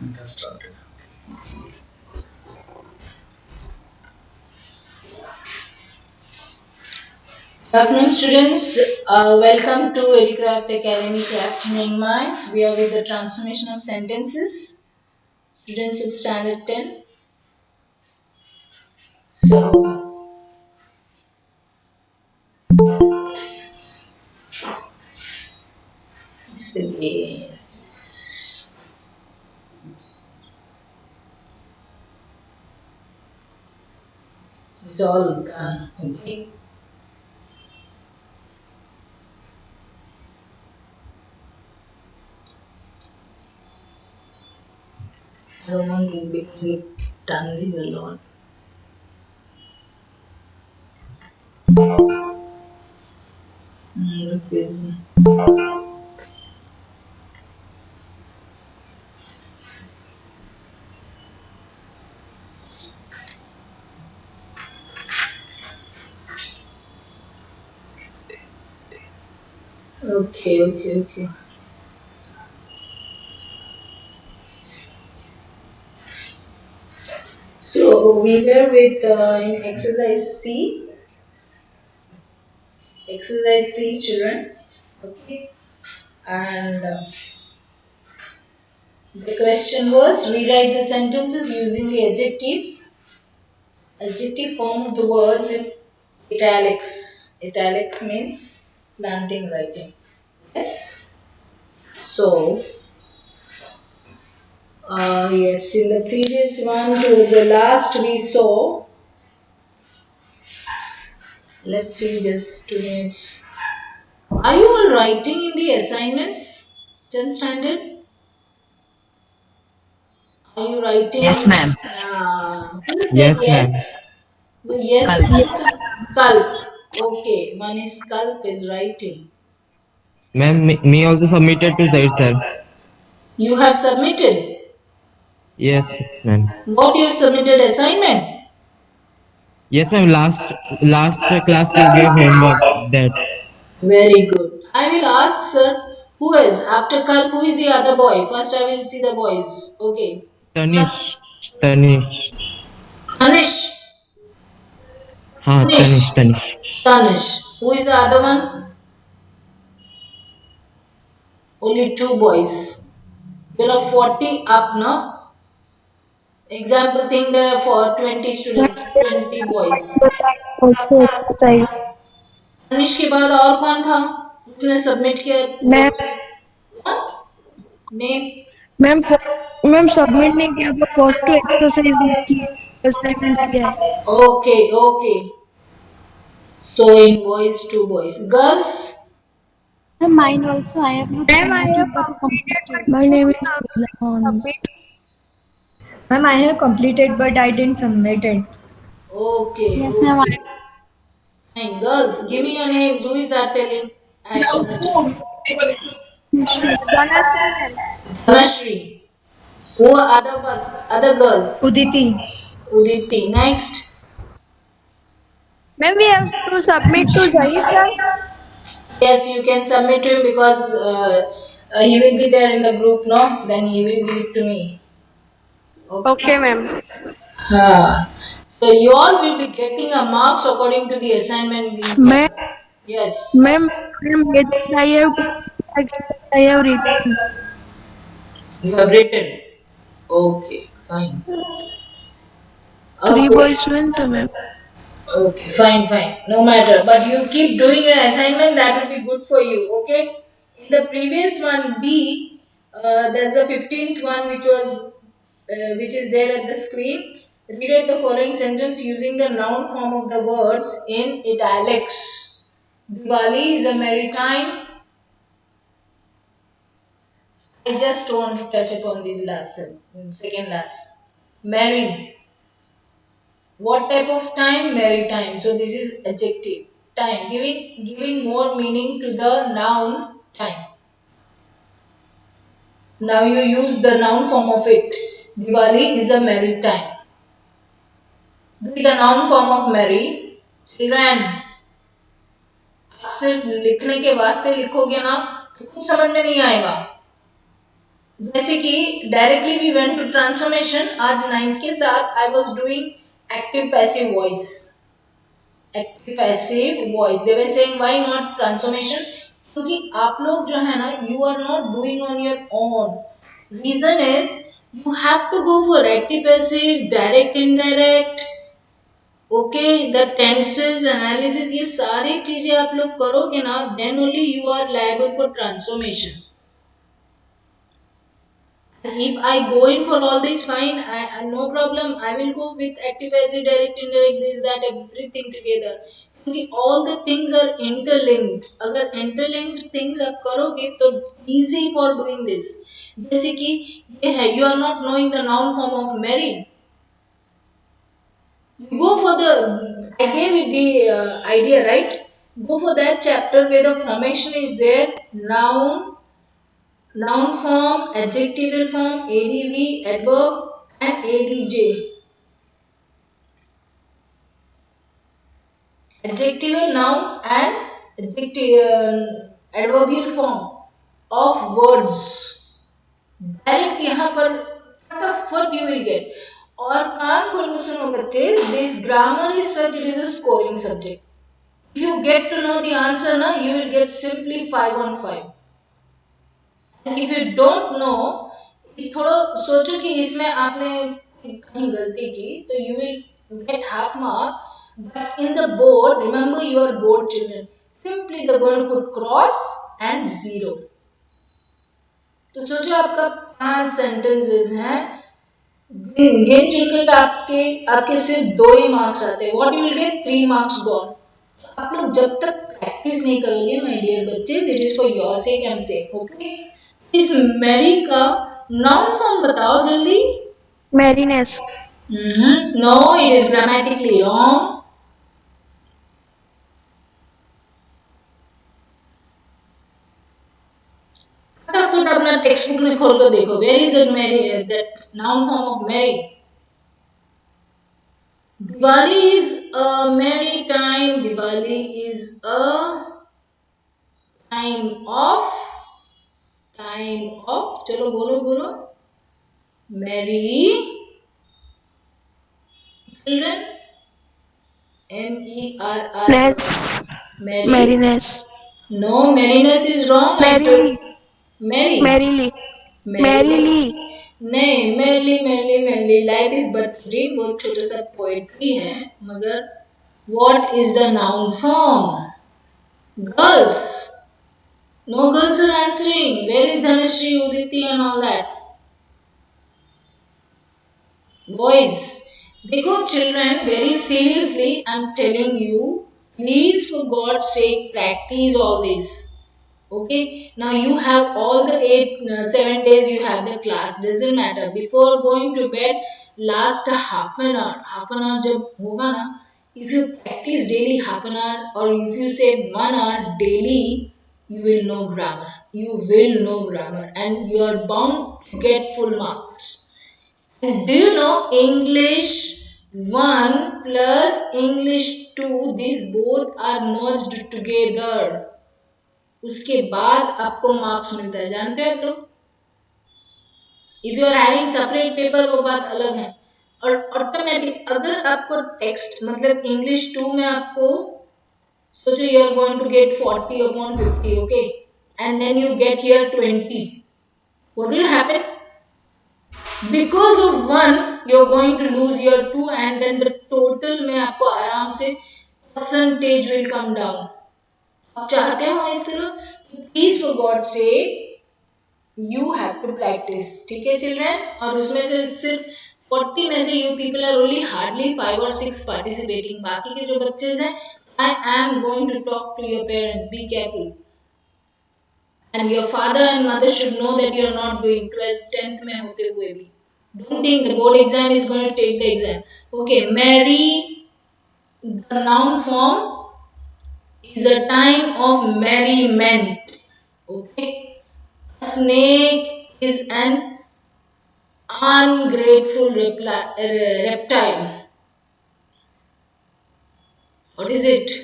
Started. Good afternoon, students. Welcome to EduCraft Academy Crafting Minds. We are with the transformation of sentences. Students of Standard 10. So, this will be it's all done. Okay. I don't want to because we've done this a lot. Refusing. Okay. So, we were with in exercise C, children. Okay. And the question was rewrite the sentences using the adjective form of the words in italics. Italics means slanting writing. Yes. So, yes, in the previous one towards the last we saw, let's see just 2 minutes. Are you all writing in the assignments? 10th standard? Are you writing Yes, in, ma'am. who said Yes, ma'am. yes? Yes, Kalp. Kalp. Okay, one is Kalp is writing. Ma'am, me also submitted to Zaid sir. You have submitted. Yes, ma'am. What you have submitted assignment? Yes, ma'am. Last class you gave homework that Very good. I will ask sir, who else? After Kalp, who is the other boy? First I will see the boys. Okay. Tanish. Tanish. Tanish. हाँ Tanish. Tanish Tanish Tanish. Who is the other one? Only two boys. There are 40 up now. Example think there are for 20 students, 20 boys. also exercise. Tanish के बाद और कौन था उसने submit किया ma'am कौन name ma'am ma'am submit नहीं किया तो फर्स्ट टू एक्सरसाइज की असाइनमेंट किया है. Okay so in boys two boys girls And mine also, I have not Ma'am, I have submitted but completed completed. my name is on. Ma'am, I have completed, but I didn't submit it. Yes, ma'am. okay fine girls give me your names who is that telling I have submitted Dhanashree ma'am. Dhanashri who other girl Uditi. Uditi next Ma'am, we have to submit to Zahid sir. yes you can submit to him because he will be there in the group no then he will give it to me okay Okay, ma'am. So you all will be getting a marks according to the assignment being Ma'am, done. Yes, ma'am, I have to I have written. you have written. Okay, fine. Three Okay, boys went, ma'am. okay, fine. No matter. But you keep doing your assignment, that will be good for you. Okay. In the previous one, B, there's the 15th one which is there at the screen. Rewrite the following sentence using the noun form of the words in italics. Diwali is a merry time. I just want to touch upon this second last. Merry. What type of time? Merry time. So this is adjective. Time. Giving more meaning to the noun time. Now you use the noun form of it. Diwali is a merry time. The noun form of merry. Children. आप सिर्फ लिखने के वास्ते लिखोगे ना तो कुछ समझ में नहीं आएगा जैसे कि directly we went to transformation. आज नाइन्थ के साथ I was doing active passive voice. Active passive voice they were saying why not transformation, क्योंकि आप लोग जो है ना you are not doing on your own. Reason is you have to go for active passive, direct indirect, okay, the tenses analysis, ये सारी चीजें आप लोग करोगे ना, then only you are liable for transformation. If I go in for all this, fine, no problem. I will go with active passive, direct indirect, this that everything together. क्योंकि all the things are interlinked. अगर interlinked things आप करोगे तो easy for doing this. जैसे कि ये है, you are not knowing the noun form of Mary. You go for the, I gave you the idea, right? Go for that chapter where the formation is there. Noun form, adjectival form, adv, adverb and adj. Adjectival, noun and adverbial form of words. Direct यहाँ पर फटाफट you will gate. और काम खोल के सुनो बच्चे, this grammar is such, it is a scoring subject. If you get to know the answer na, you will get simply 5 on 5. And if you don't know, थोड़ा सोचो कि इसमें आपने कहीं गलती की तो you will get half mark. But in the board, remember you are board children. Simply they're going to put cross and 0. तो सोचो आपका 5 सेंटेंसेस हैं, गिन चुनकर आपके आपके सिर्फ 2 ही मार्क्स आते हैं. What you will get 3 marks gone. आप लोग जब तक प्रैक्टिस नहीं करोगे माय डियर बच्चे, it is for your sake, I am sake. Okay, इस मैरी का नाउन फॉर्म बताओ जल्दी. Mariness. No, it is grammatically wrong. फटाफट अपना टेक्स्ट बुक में खोल कर देखो, where is that marry, that noun form of marry. Diwali is a merry time. Diwali is a time of, चलो बोलो बोलो, merry children, MERR, Ness. merry. Mariness. No, merriness is wrong. I told Merrily. merry. Merrily. merrily Merrily. नहीं, merrily life is but dream, वो छोटा सा poetry है. मगर what is the noun form? Girls. No girls are answering. Where is Dhanashri, Uditi and all that? Boys. देखो children, very seriously I'm telling you, please for God's sake practice all this. Okay, now you have all the 7 days you have the class, doesn't matter. Before going to bed, last half an hour जब होगा ना, if you practice daily half an hour or if you say 1 hour daily, you will know grammar. You will know grammar and you are bound to get full marks. And do you know English 1 plus English 2, these both are merged together. उसके बाद आपको marks मिलता है, जानते हो आप लोग. If you are having separate paper वो बात अलग है. और ऑटोमेटिक अगर आपको टेक्स्ट मतलब इंग्लिश 2 में आपको सोचो you are going to get 40 upon 50, okay, and then you get here 20, what will happen? Because of 1 you are going to lose your 2 and then the total में आपको आराम से परसेंटेज विल कम डाउन. आप चाहते हो इस तरह, please for God से यू हैव टू प्रैक्टिस. ठीक है चिल्ड्रन. और उसमें से सिर्फ 40 में से you people are only hardly 5 और 6 पार्टिसिपेटिंग. बाकी के जो बच्चे हैं, I am going to talk to your parents, be careful. And your father and mother should know that you are not doing 12th 10th में होते हुए भी. Don't think the board exam is going to take the exam. Okay, marry the noun form is a time of merriment. Okay, snake is an ungrateful reptile. What is it?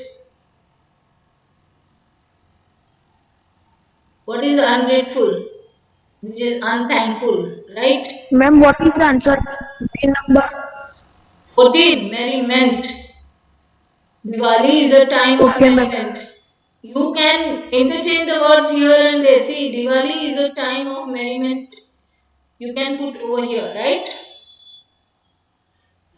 What is ungrateful? which is unthankful, right? Ma'am, what is the answer? 14 number. 14, merriment. Diwali is a time of Okay, ma'am. merriment. You can interchange the words here and there. See, Diwali is a time of merriment. You can put over here, right?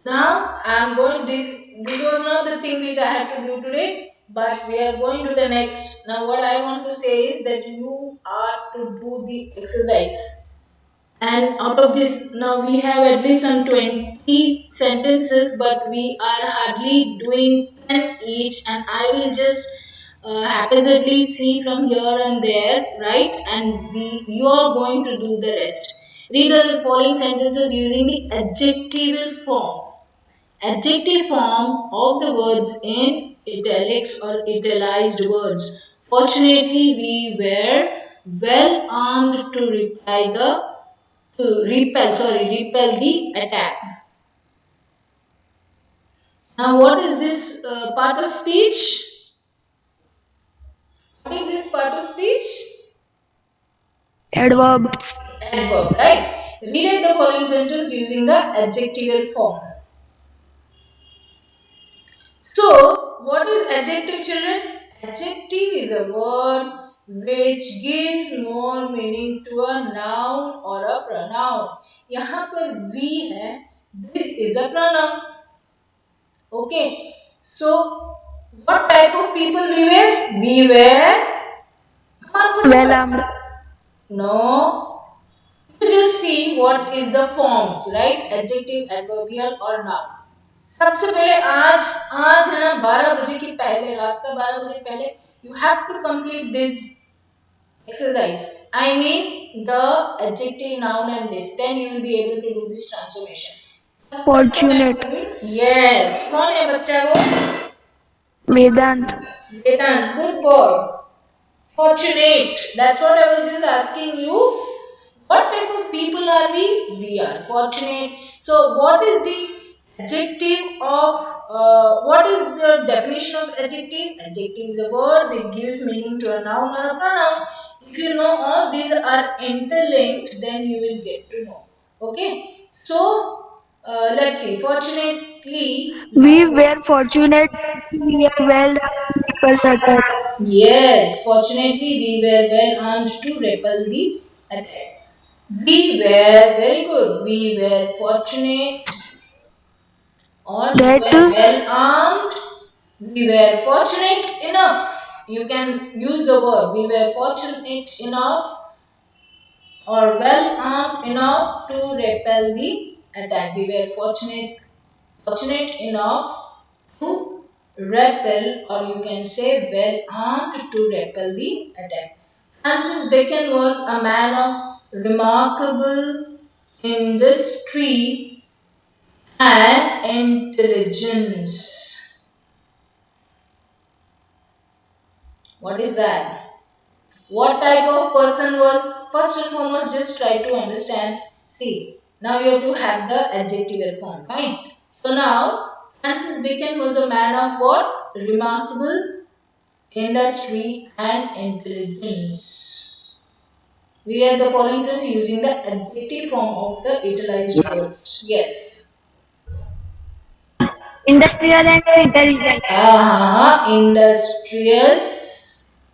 Now I am going this was not the thing which I had to do today, but we are going to the next. Now what I want to say is that you are to do the exercise. And out of this now we have at least some 20 sentences, but we are hardly doing 10 each, and I will just haphazardly see from here and there, right? And you are going to do the rest. Read the following sentences using the adjectival form. Adjective form of the words in italics or italicized words. Fortunately, we were well armed to repel the attack. Now, what is this part of speech? What is this part of speech? Adverb. Adverb, right? Rewrite the following sentence using the adjectival form. So, what is adjective, children? Adjective is a word which gives more meaning to a noun or a pronoun. यहाँ पर we है, this is a pronoun. Okay. So, what type of people we were? We were. Well armed. No. You just see what is the forms, right? Adjective, adverbial or noun. सबसे पहले आज आज है ना 12 बजे के पहले रात का 12 बजे पहले you have to complete this exercise. I mean the adjective, noun and this. Then you will be able to do this transformation. Fortunate. Yes. कौन है बच्चा वो? Vedant. Vedant. Good boy. Fortunate. That's what I was just asking you. What type of people are we? We are fortunate. So, what is the adjective of, what is the definition of adjective? Adjective is a word which gives meaning to a noun or a pronoun. If you know all these are interlinked, then you will get to know. Okay. So, let's see. Fortunately, We were fortunate. We are well armed to repel the attack. yes, fortunately, we were well armed to repel the attack. We were very good. We were fortunate or we That were well armed. We were fortunate enough. You can use the word. We were fortunate enough or well armed enough to repel the attack. We were fortunate enough to repel, or you can say well armed to repel the attack. Francis Bacon was a man of remarkable industry and intelligence. What is that? What type of person was? First and foremost, just try to understand. See, now you have to have the adjectival form. Fine. So now, Francis Bacon was a man of what? Remarkable industry and intelligence. We read the following sentence using the adjective form of the italicized words. Yes. industrial and intelligent. Industrious.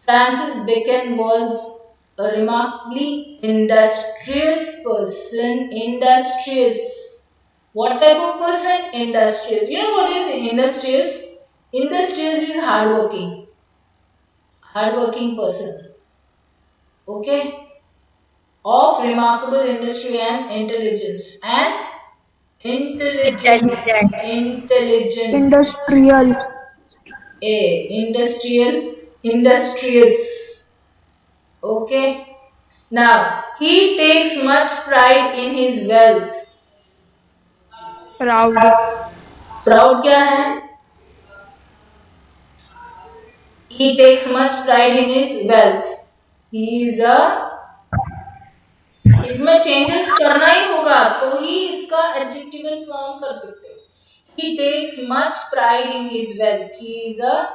Francis Bacon was a remarkably industrious person. Industrious. What type of person? Industrious. You know what is industrious? Industrious is hardworking. Hardworking person. Okay. Of remarkable industry and intelligence. And intelligent. Intelligent. Intelligent. Industrial. Industrial. Industrious. Okay. Now, he takes much pride in his wealth. Proud. Proud क्या है? He takes much pride in his wealth. He is a, इसमें changes करना ही होगा तो ही इसका adjectival form कर सकते हो. He takes much pride in his wealth. He is a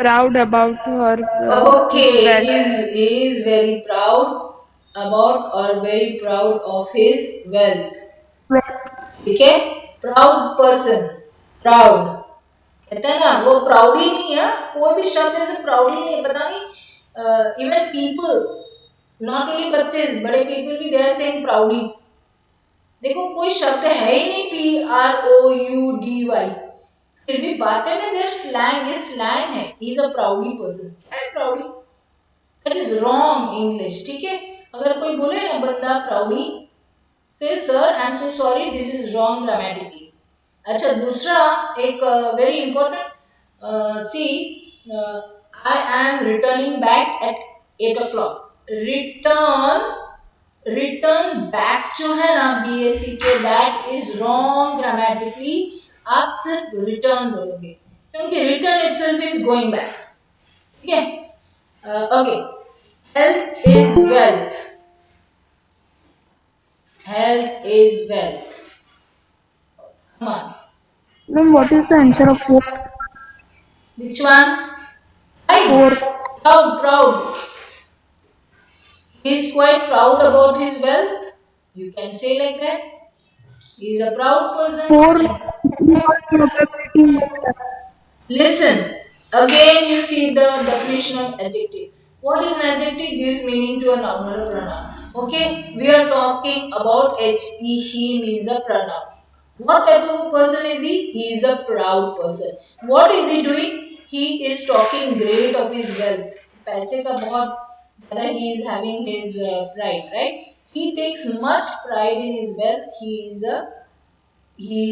proud about her his Okay, wealth. is very proud about or very proud of his wealth. ठीक है, proud person, proud कहते हैं ना, वो proud ही नहीं है, कोई भी शब्द ऐसे प्राउड ही नहीं है, पता नहीं, इवन पीपल, नॉट ओनली बच्चे, बड़े पीपल भी दे आर सेइंग प्राउडली। देखो कोई शब्द है ही नहीं PROUDY, फिर भी बातें में देर स्लैंग, ये स्लैंग है, he is a proudly person, क्या है proudly, that is wrong English, ठीक है। अगर कोई बोले ना बंदा proudly, say sir I am so sorry, this is wrong grammatically. अच्छा दूसरा एक very important, see I am returning back at 8 o'clock, return back जो है ना BACK, that is wrong grammatically, आप सिर्फ रिटर्न बोलोगे क्योंकि return itself is going back, ठीक है। Okay, health is wealth, health is wealth, come on, Ma'am, what is the answer of four? which one, Four. right, proud, he is quite proud about his wealth, you can say like that, he is a proud Four. person. Probability. Listen, again you see the definition of adjective. What is an adjective? Gives meaning to a noun or a pronoun. Okay, we are talking about he means a pronoun. What type of a person is he? He is a proud person. What is he doing? He is talking great of his wealth. पैसे का बहुत ज़्यादा he is having his pride, right? He takes much pride in his wealth. He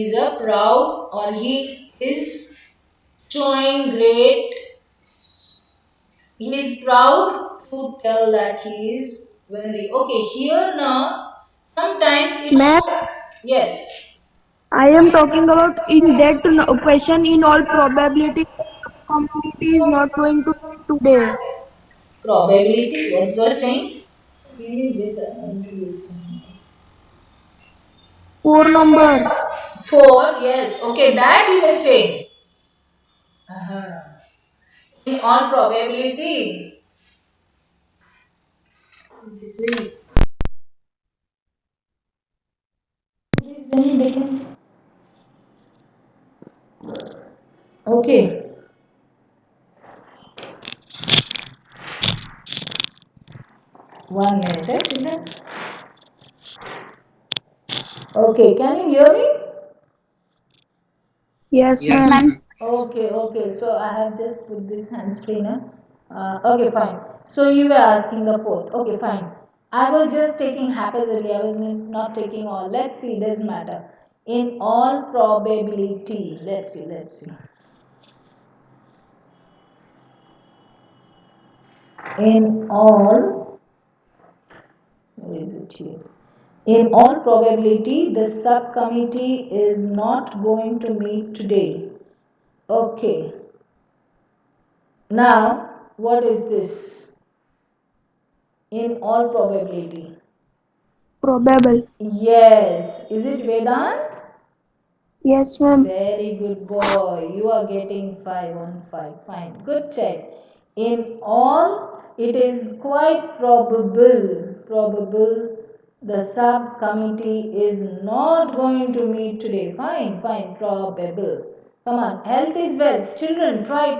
is a proud, or he is showing great, he is proud to tell that he is wealthy. Okay, here now, sometimes Ma'am, it's, yes, I am talking about in that question. In all probability, community is not going to today. probability, what's the saying? Really, this I want to use. Four number. 4, yes, okay, that you were saying. Uh-huh. In all probability, this is, okay, 1 minute, children. Okay, can you hear me? Yes, Yes, ma'am. ma'am. Okay, so I have just put this hand screen. Okay, fine. So you were asking the fourth. Okay, fine. I was just taking haphazardly. I was not taking all. Let's see, doesn't matter. In all probability, let's see. In all, where is it here? In all probability, the subcommittee is not going to meet today. Okay. Now, what is this? In all probability. Probable. Yes. Is it Vedant? Yes, ma'am. Very good boy. You are getting 5 on 5. Fine. Good check. In all, it is quite probable the subcommittee is not going to meet today. Fine, probable. Come on. Health is wealth. Children, try.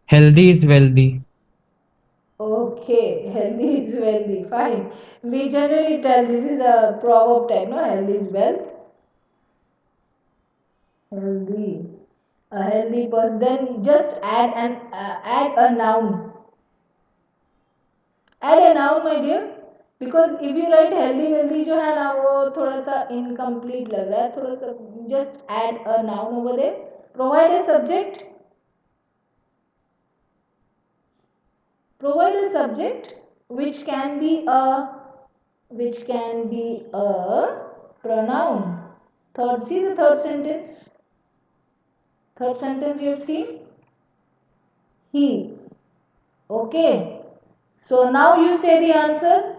Healthy is wealthy. Okay, healthy is wealthy. Fine. We generally tell this is a proverb type, no? Health is wealth. Healthy. A healthy person. Then just add a noun. Add a noun, my dear. Because if you write healthy, wealthy जो है ना वो थोड़ा सा incomplete लग रहा है, थोड़ा सा just add a noun over there. Provide a subject. Provide a subject which can be a pronoun. See the third sentence. Third sentence you have seen? He. Okay. So now you say the answer.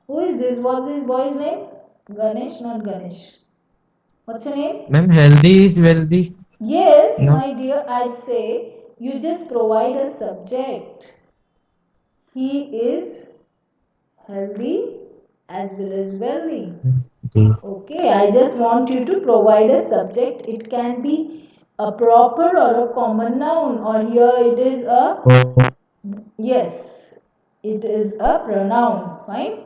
Who is this? What's this boy's name? Ganesh, not Ganesh. What's your name? Ma'am, healthy is wealthy. Yes, No. my dear, I'd say you just provide a subject. He is healthy as well as wealthy. Okay. Okay, I just want you to provide a subject. It can be a proper or a common noun, or here it is a, Oh, yes, it is a pronoun. Fine.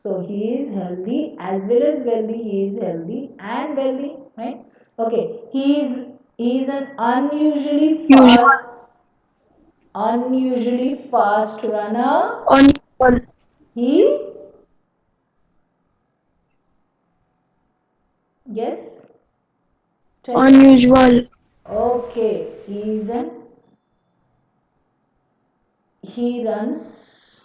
So he is healthy as well as wealthy. He is healthy and wealthy. Right? Okay. He is an Usual. unusually fast runner. Unusual. He, yes, tell me. Unusual. Okay. He runs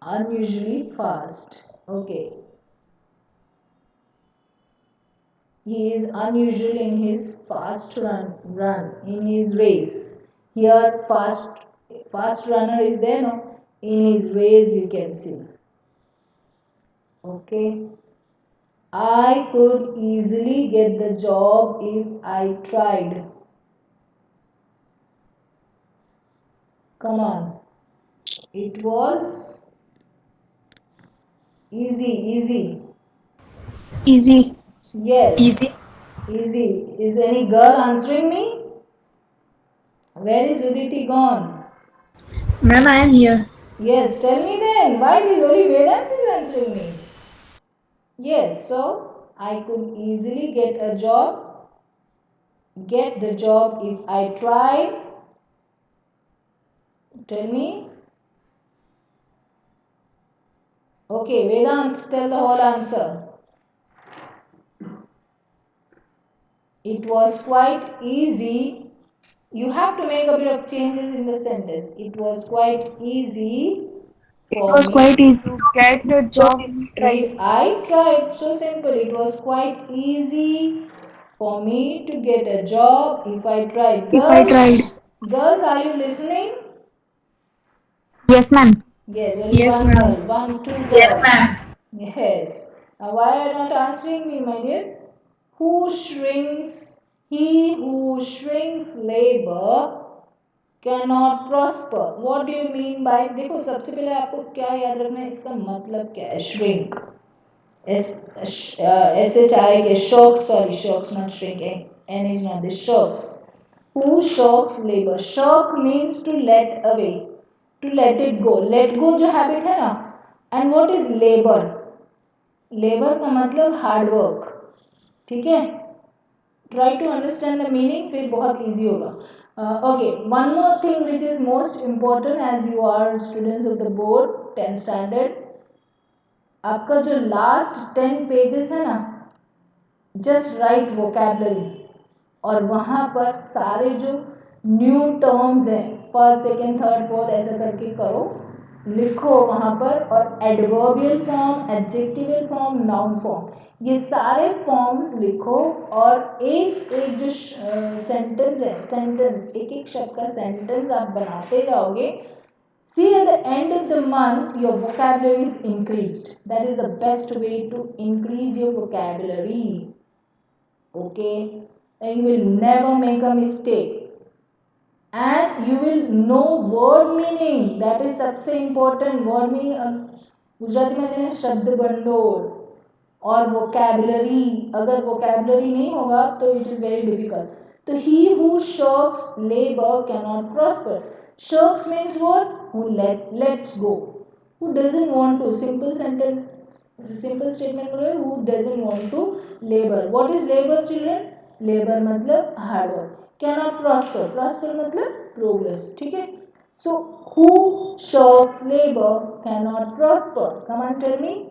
unusually fast. Okay. He is unusual in his fast run in his race. Here fast runner is there, no? In his race you can see. Okay. I could easily get the job if I tried. Come on. It was easy. Easy. Easy. Yes. Easy. Is any girl answering me? Where is Uditi gone? Ma'am, I am here. Yes, tell me then. Why is only Vedant is answering me? Yes, so I could easily get the job if I tried. Tell me. Okay, Vedant, tell the whole answer. It was quite easy. You have to make a bit of changes in the sentence. It was quite easy It for was me quite easy to get the job if we tried. if I tried. So simple. It was quite easy for me to get a job if I tried. If I tried. Girls, are you listening? Yes, ma'am. Yes, only Yes, one ma'am. girl, one, two girls. Yes, ma'am. Yes. Now, why are you not answering me, my dear? Who shrinks? He who shrinks labor cannot prosper. What do you mean by? देखो सबसे पहले आपको क्या याद रखना है इसका मतलब क्या है shrink. SHRIK shocks, sorry, shocks not shrinking. N is not this shocks. Who shocks labor? Shock means to let away, to let it go. Let go जो habit है ना. And what is labor? Labor का मतलब hard work. ठीक है? Try to understand the meaning, फिर बहुत easy होगा. Okay, one more thing which is most important as you are students of the board 10th standard. आपका जो last 10 pages है ना, just write vocabulary और वहाँ पर सारे जो न्यू टर्म्स हैं फर्स्ट सेकेंड थर्ड फोर्थ ऐसा करके करो, लिखो वहाँ पर. और adverbial form, adjectival form, noun form, ये सारे फॉर्म्स लिखो. और एक एक जो सेंटेंस है, सेंटेंस एक एक शब्द का सेंटेंस आप बनाते जाओगे. See, at the end of the month, your vocabulary is increased. That is the best way to increase your vocabulary. Okay, and you will never make a mistake, and you will know word meaning. That is सबसे important. Word meaning Gujarati में जैसे शब्द भंडोर और vocabulary. अगर vocabulary नहीं होगा तो it is very difficult. तो he who shirks labor cannot prosper. Shirks means what? Who lets go, who doesn't want to. Simple sentence, simple statement बोले, who doesn't want to labor. What is labor, children? Labor मतलब hard work. Cannot prosper. Prosper मतलब progress. ठीक है? So who shirks labor cannot prosper. Come on, tell me.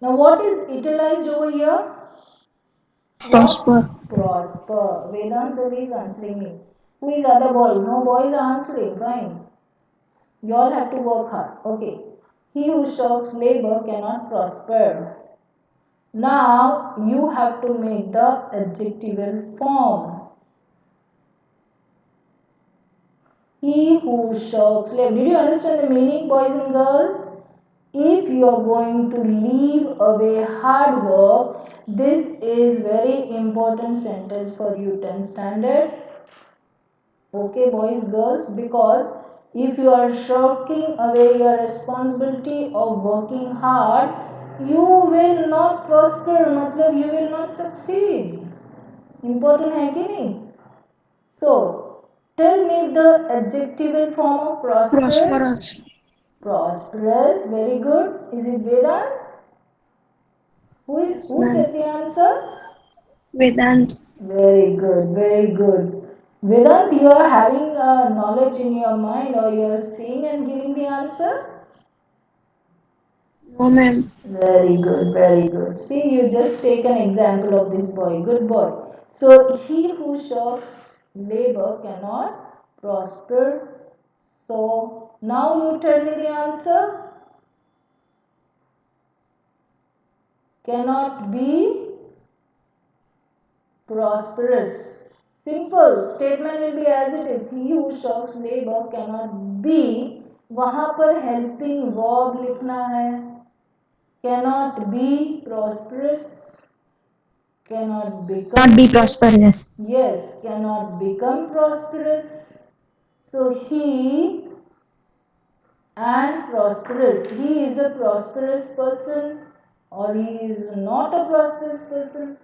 Now what is italicized over here? What? Prosper. Prosper. Vedanta is answering me. Who is other boys? No boys are answering. Fine. You all have to work hard. Okay. He who shirks labor cannot prosper. Now you have to make the adjectival form. He who shirks labor. Did you understand the meaning, boys and girls? if you are going to leave away hard work, this is very important sentence for you 10th standard. Okay, boys, girls, because if you are shirking away your responsibility of working hard, you will not prosper, मतलब you will not succeed. Important है कि नहीं? So, tell me the adjectival form of prosper. Prosperous. Prosperous, very good. Is it Vedant? Yes, Who ma'am. said the answer? Vedant. Very good, very good. Vedant, you are having knowledge in your mind or you are seeing and giving the answer? No, ma'am. Very good, very good. See, you just take an example of this boy. Good boy. So, he who shirks labor cannot prosper. So, now you tell me the answer. Cannot be prosperous. Simple statement will be as it is. He who shirks labor cannot be. वहाँ पर helping verb लिखना है. Cannot be prosperous. Cannot become. Not be prosperous. Yes, cannot become prosperous. So he and prosperous. He is a prosperous person or he is not a prosperous person.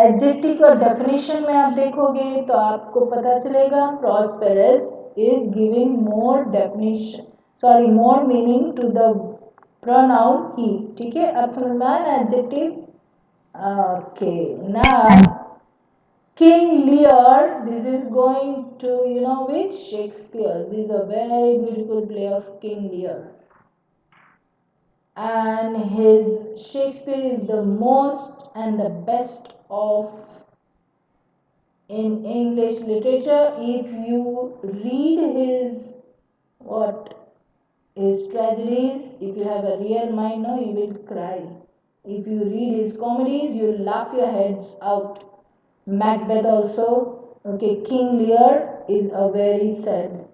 Adjective का definition में आप देखोगे तो आपको पता चलेगा prosperous is giving more definition, sorry, more meaning to the pronoun he. ठीक है, अब समझ में आया ना adjective. Okay, now King Lear, this is going to, you know which? Shakespeare. This is a very beautiful play of King Lear. And his Shakespeare is the most and the best of in English literature. If you read his what his tragedies, if you have a real mind, no, you will cry. If you read his comedies, you will laugh your heads out. Macbeth also. Okay, King Lear is a very sad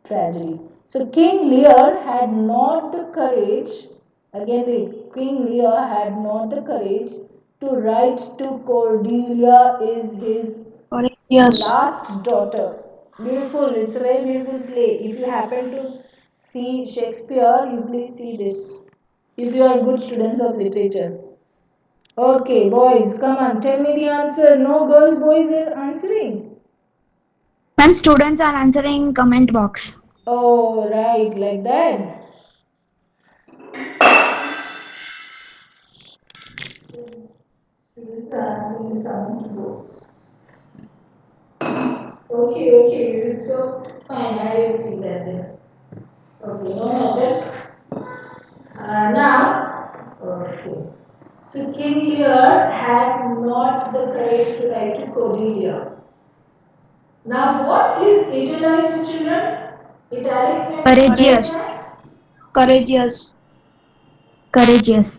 tragedy. So King Lear had not the courage, again the King Lear had not the courage to write to Cordelia is his Courageous. last daughter. Beautiful, it's a very beautiful play. If you happen to see Shakespeare, you please see this. If you are good students of literature. Okay, boys, come on, tell me the answer. No girls, boys are answering. Ma'am, students are answering comment box. Oh, right, like that. Okay, okay, is it so? Fine, I will see that then. Okay, no matter. Now, okay. So King Lear had not the courage to write to Cordelia. Now, what is italicized children? Italics में Courageous. क्या है? Courageous. Courageous.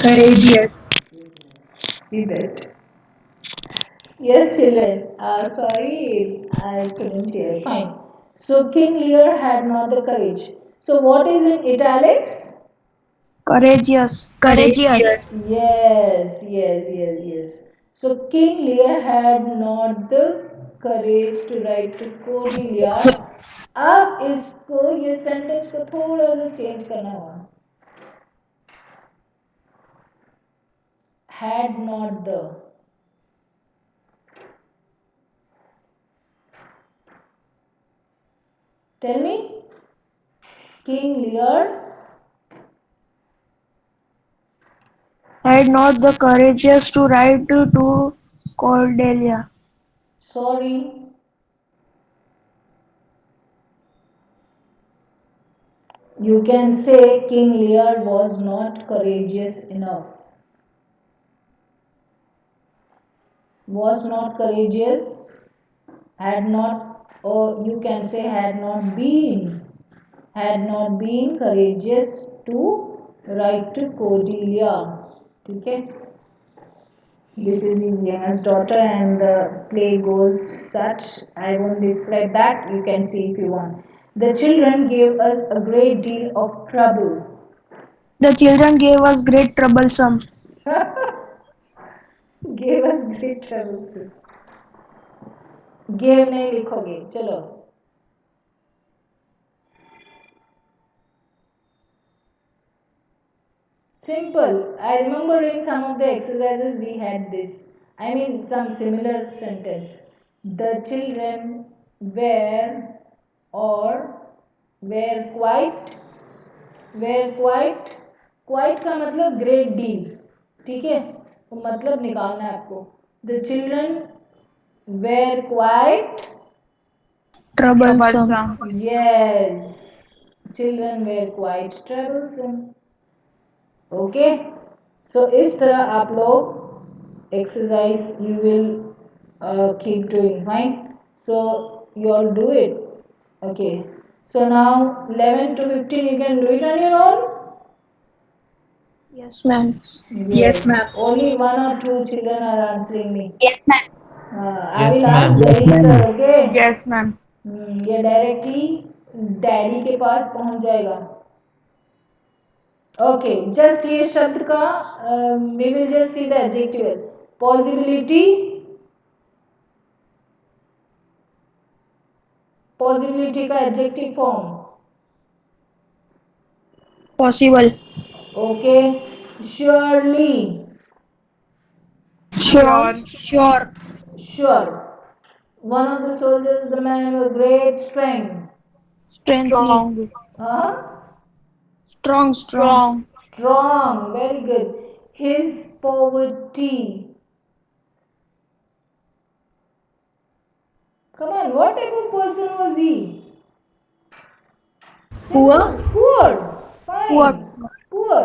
Courageous. See that. Yes, children. Sorry, I couldn't hear. Fine. So King Lear had not the courage. So what is in italics? Courageous. Courageous. Courageous. Yes, yes, yes, yes. So King Lear had not the courage to write to Cordelia. अब इसको ये sentence को थोड़ा सा change करना होगा. Had not the. Tell me. King Lear Had not the courageous to write to Cordelia. sorry. You can say King Lear was not courageous enough. Was not courageous, had not, or you can say had not been courageous to write to Cordelia. Okay? This is his youngest daughter, and the play goes such. I won't describe that, you can see if you want. The children gave us a great deal of trouble. The children gave us great troublesome. gave us great troubles. gave नहीं लिखोगे चलो. Simple. I remember in some of the exercises we had this. I mean, some similar sentence. The children were or were quite का मतलब great deal. ठीक है, तो मतलब निकालना है आपको. The children were quite Troublesome. yes. Children were quite troublesome. Okay so इस तरह आप लोग exercise you will keep doing fine so you all do it okay so now 11 to 15 you can do it on your own. Yes, ma'am. Yes, ma'am. Only one or two children are answering me. Yes, ma'am. I Yes, will ask ma'am. Zahi sir okay. Yes, ma'am. ये directly daddy के पास पहुंच जाएगा. Okay just ये शब्द का we will just see the adjective possibility possibility का adjective form Possible. Okay surely Sure. Sure. Sure one of the soldiers the man of great strength. Strengthly. Huh? Strong. Strong very good. His poverty. Come on, what type of person was he? Poor. Poor. Fine. Poor. Poor.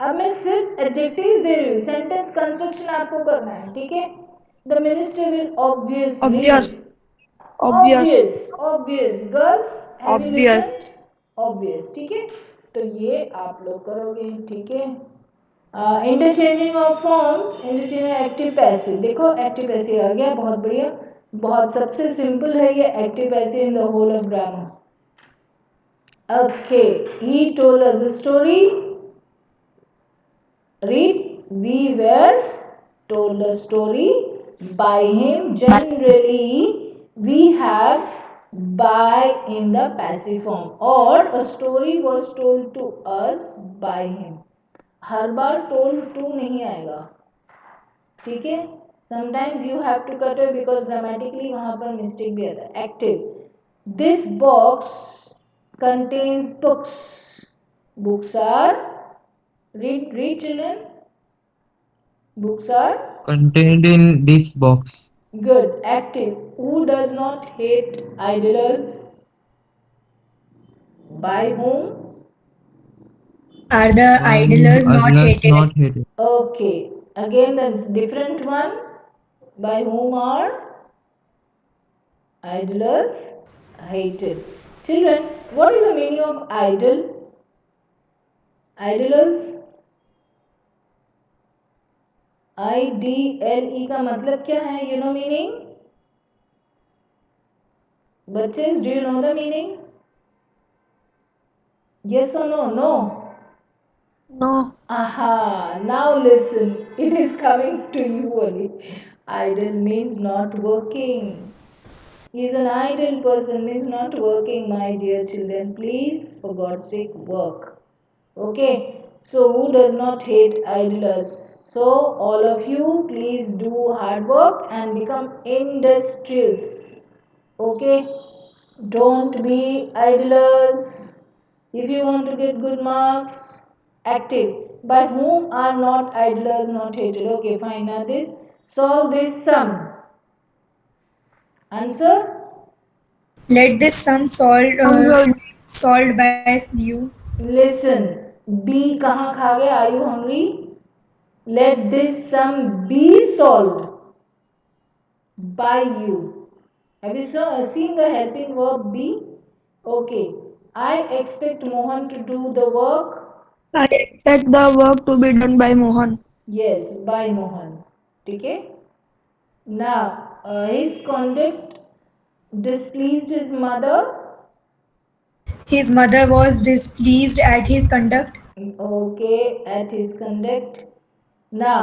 अब मैं सिर्फ adjectives दे रही हूँ sentence construction आपको करना है ठीक है the minister will obviously Obvious. Obvious girls have you Obvious. Listened obvious ठीक है तो ये आप लोग करोगे ठीक है interchanging of forms interchange active passive देखो एक्टिव पैसिव आ गया बहुत बढ़िया बहुत सबसे सिंपल है ये active passive in the whole of grammar. Okay, he told us a story. Read. We were told a story by him. Generally, we have by in the passive form or a story was told to us by him. Her bar told to नहीं आएगा ठीक है sometimes you have to cut it because grammatically वहाँ पर mistake भी आता है. Active. This box contains books. Books are read children. Books are Contained in this box. good. Active. Who does not hate idlers? By whom? Are the idlers not Idlers hated? not hated. Okay. Again, that's different one. By whom are idlers hated? Children, what is the meaning of idle? Idlers. IDLE का मतलब क्या है you know meaning बच्चे do you know the meaning yes or no No. aha now listen it is coming to you only idle means not working he is an idle person means not working my dear children please for God's sake work okay so who does not hate idlers so all of you please do hard work and become industrious okay don't be idlers if you want to get good marks active by whom are not idlers not hated okay fine now this solve this sum answer Let this sum solved by you. listen b कहाँ खा गए are you hungry let this sum be solved by you have you seen the helping verb be okay I expect Mohan to do the work I expect the work to be done by Mohan. yes by Mohan ठीक है now his conduct displeased his mother His mother was displeased at his conduct. Okay, at his conduct. Now,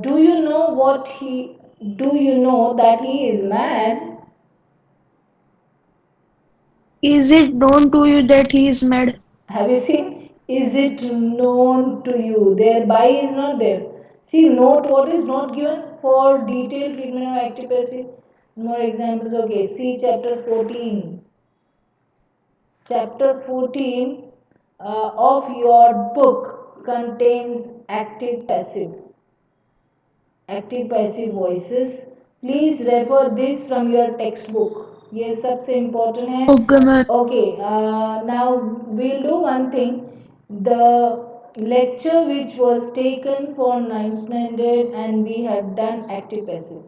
do you know what he? Do you know that he is mad? Is it known to you that he is mad? Have you seen? Is it known to you? Thereby is not there. See, note what is not given for detailed treatment of active passive. More examples. Okay, see chapter 14. Chapter 14 of your book contains active passive voices. Please refer this from your textbook. ये सबसे important है. Okay, ma'am. Okay, now we'll do one thing. The lecture which was taken for 9th standard and we have done active passive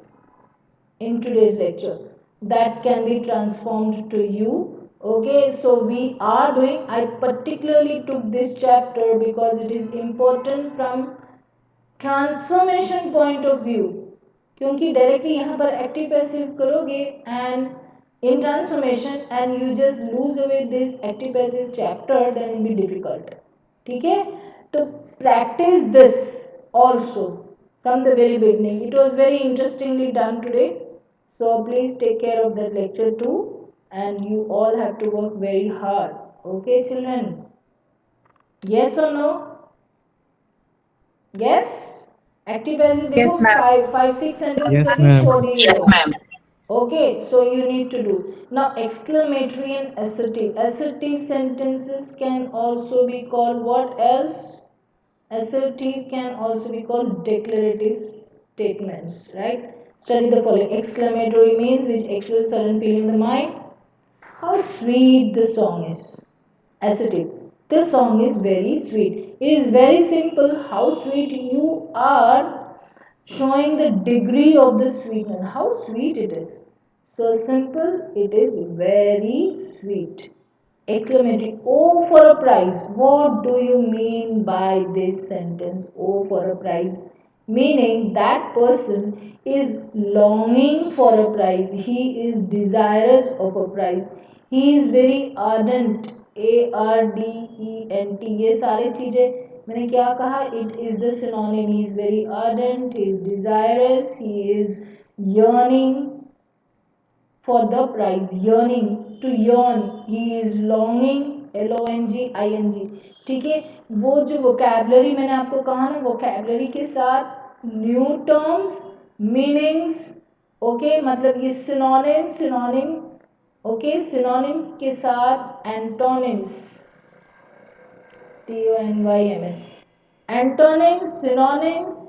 in today's lecture, that can be transformed to you. Okay, so we are doing, I particularly took this chapter because it is important from transformation point of view, क्योंकि directly यहाँ पर active passive करोगे and in transformation and you just lose away this active passive chapter then it be difficult. ठीक है, तो practice this also from the very beginning. It was very interestingly done today, so please take care of that lecture too, and you all have to work very hard. Okay children, yes or no? Yes. Active passive देखो Yes, ma'am. 5-6 sentence Yes, करके ma'am. छोड़ दीजिएगा. Okay, so you need to do now exclamatory and assertive. Assertive sentences can also be called what else? Assertive can also be called declarative statements, right? Study the following. Exclamatory means which expresses sudden feeling in the mind. How sweet the song is. Assertive. The song is very sweet. It is very simple how sweet you are, showing the degree of the sweetness. How sweet it is. So simple, it is very sweet. Exclamatory. Oh, for a prize. What do you mean by this sentence? Oh, for a prize. Meaning that person is longing for a prize. He is desirous of a prize. He is very ardent. ARDENT. ये सारी चीजें मैंने क्या कहा? It is the synonym. He is very ardent. He is desirous. He is yearning for the prize. Yearning, to yearn. He is longing. LONGING. ठीक है, वो जो वोकैबलरी मैंने आपको कहा ना, वोकैबलरी के साथ न्यू टर्म्स, मीनिंग्स. ओके, मतलब ये सिनोनिम. ओके, सिनोनिम्स के साथ antonyms. TONYMS. Antonyms, synonyms,